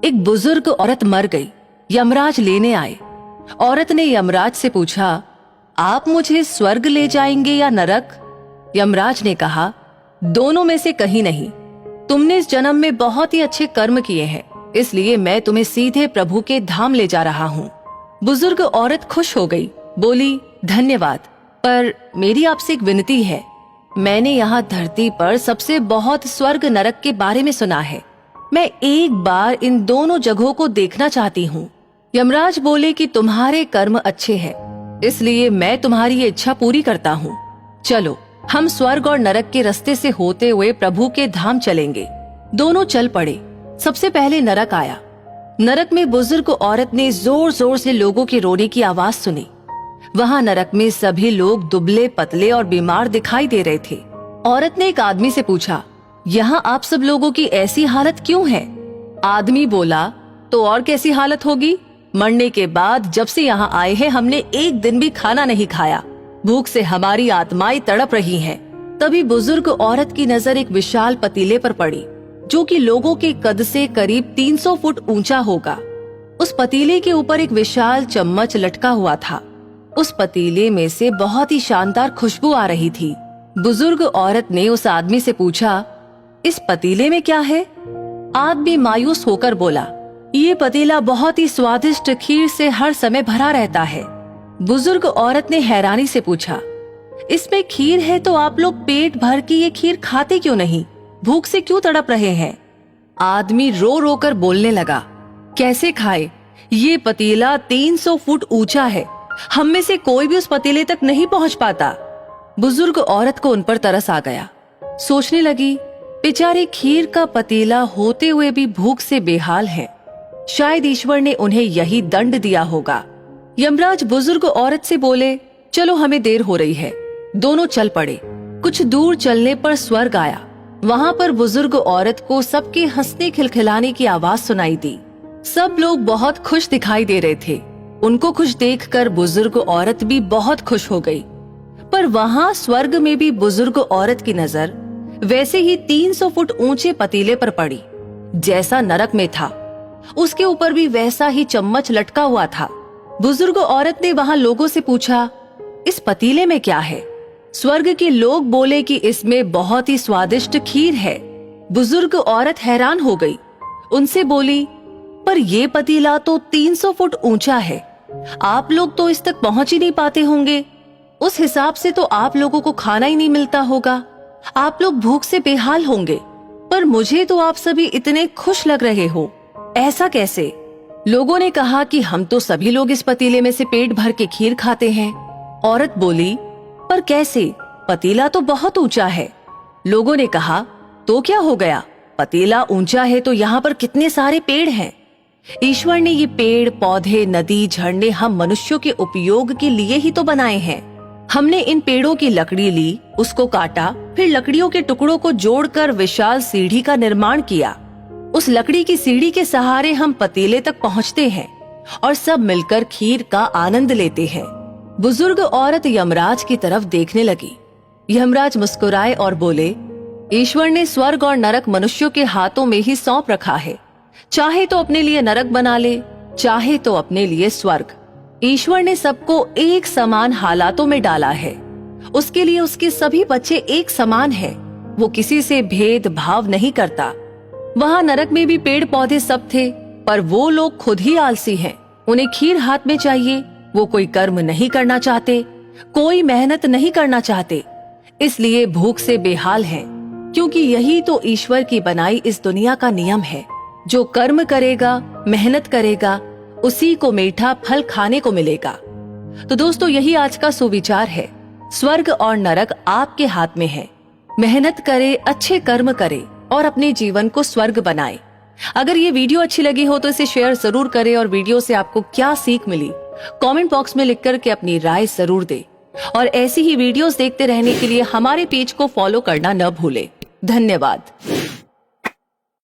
एक बुजुर्ग औरत मर गई। यमराज लेने आए। औरत ने यमराज से पूछा, आप मुझे स्वर्ग ले जाएंगे या नरक? यमराज ने कहा, दोनों में से कहीं नहीं। तुमने इस जन्म में बहुत ही अच्छे कर्म किए हैं, इसलिए मैं तुम्हें सीधे प्रभु के धाम ले जा रहा हूँ। बुजुर्ग औरत खुश हो गई, बोली, धन्यवाद, पर मेरी आपसे एक विनती है। मैंने यहाँ धरती पर सबसे बहुत स्वर्ग नरक के बारे में सुना है। मैं एक बार इन दोनों जगहों को देखना चाहती हूँ। यमराज बोले कि तुम्हारे कर्म अच्छे हैं, इसलिए मैं तुम्हारी ये इच्छा पूरी करता हूँ। चलो, हम स्वर्ग और नरक के रास्ते से होते हुए प्रभु के धाम चलेंगे। दोनों चल पड़े। सबसे पहले नरक आया। नरक में बुजुर्ग औरत ने जोर जोर से लोगों के रोने की आवाज सुनी। वहाँ नरक में सभी लोग दुबले पतले और बीमार दिखाई दे रहे थे। औरत ने एक आदमी से पूछा, यहाँ आप सब लोगों की ऐसी हालत क्यों है? आदमी बोला, तो और कैसी हालत होगी? मरने के बाद जब से यहाँ आए हैं हमने एक दिन भी खाना नहीं खाया। भूख से हमारी आत्माएं तड़प रही हैं। तभी बुजुर्ग औरत की नजर एक विशाल पतीले पर पड़ी, जो कि लोगों के कद से करीब 300 फुट ऊंचा होगा। उस पतीले के ऊपर एक विशाल चम्मच लटका हुआ था। उस पतीले में से बहुत ही शानदार खुशबू आ रही थी। बुजुर्ग औरत ने उस आदमी से पूछा, इस पतीले में क्या है? आदमी मायूस होकर बोला, ये पतीला बहुत ही स्वादिष्ट खीर से हर समय भरा रहता है। बुजुर्ग औरत ने हैरानी से पूछा, इसमें खीर है तो आप लोग पेट भर के ये खीर खाते क्यों नहीं? भूख से क्यों तड़प रहे हैं? आदमी रो रो कर बोलने लगा, कैसे खाए? ये पतीला 300 फुट ऊंचा है। हम में से कोई भी उस पतीले तक नहीं पहुंच पाता। बुजुर्ग औरत को उन पर तरस आ गया। सोचने लगी, बेचारी खीर का पतीला होते हुए भी भूख से बेहाल है। शायद ईश्वर ने उन्हें यही दंड दिया होगा। यमराज बुजुर्ग औरत से बोले, चलो हमें देर हो रही है। दोनों चल पड़े। कुछ दूर चलने पर स्वर्ग आया। वहाँ पर बुजुर्ग औरत को सबके हंसने खिलखिलाने की आवाज सुनाई दी। सब लोग बहुत खुश दिखाई दे रहे थे। उनको खुश देखकर बुजुर्ग औरत भी बहुत खुश हो गई। पर वहाँ स्वर्ग में भी बुजुर्ग औरत की नजर वैसे ही 300 फुट ऊंचे पतीले पर पड़ी, जैसा नरक में था। उसके ऊपर भी वैसा ही चम्मच लटका हुआ था। बुजुर्ग औरत ने वहाँ लोगों से पूछा, इस पतीले में क्या है? स्वर्ग के लोग बोले कि इसमें बहुत ही स्वादिष्ट खीर है। बुजुर्ग औरत हैरान हो गई। उनसे बोली, पर ये पतीला तो 300 फुट ऊंचा है। आप लोग तो इस तक पहुंच ही नहीं पाते होंगे। उस हिसाब से तो आप लोगों को खाना ही नहीं मिलता होगा। आप लोग भूख से बेहाल होंगे। पर मुझे तो आप सभी इतने खुश लग रहे हो, ऐसा कैसे? लोगों ने कहा कि हम तो सभी लोग इस पतीले में से पेट भर के खीर खाते हैं। औरत बोली, पर कैसे? पतीला तो बहुत ऊंचा है। लोगों ने कहा, तो क्या हो गया? पतीला ऊंचा है तो यहाँ पर कितने सारे पेड़ हैं। ईश्वर ने ये पेड़ पौधे नदी झरने हम मनुष्यों के उपयोग के लिए ही तो बनाए हैं। हमने इन पेड़ों की लकड़ी ली, उसको काटा, फिर लकड़ियों के टुकड़ों को जोड़कर विशाल सीढ़ी का निर्माण किया। उस लकड़ी की सीढ़ी के सहारे हम पतीले तक पहुँचते हैं और सब मिलकर खीर का आनंद लेते हैं। बुजुर्ग औरत यमराज की तरफ देखने लगी। यमराज मुस्कुराए और बोले, ईश्वर ने स्वर्ग और नरक मनुष्यों के हाथों में ही सौंप रखा है। चाहे तो अपने लिए नरक बना ले, चाहे तो अपने लिए स्वर्ग। ईश्वर ने सबको एक समान हालातों में डाला है। उसके लिए उसके सभी बच्चे एक समान हैं। वो किसी से भेदभाव नहीं करता। वहाँ नरक में भी पेड़ पौधे सब थे, पर वो लोग खुद ही आलसी हैं। उन्हें खीर हाथ में चाहिए। वो कोई कर्म नहीं करना चाहते, कोई मेहनत नहीं करना चाहते, इसलिए भूख से बेहाल हैं। क्योंकि यही तो ईश्वर की बनाई इस दुनिया का नियम है। जो कर्म करेगा, मेहनत करेगा, उसी को मीठा फल खाने को मिलेगा। तो दोस्तों, यही आज का सुविचार है। स्वर्ग और नरक आपके हाथ में है। मेहनत करे, अच्छे कर्म करे और अपने जीवन को स्वर्ग बनाए। अगर ये वीडियो अच्छी लगी हो तो इसे शेयर जरूर करें और वीडियो से आपको क्या सीख मिली कमेंट बॉक्स में लिख करके अपनी राय जरूर दें। और ऐसी ही वीडियोस देखते रहने के लिए हमारे पेज को फॉलो करना न भूलें। धन्यवाद।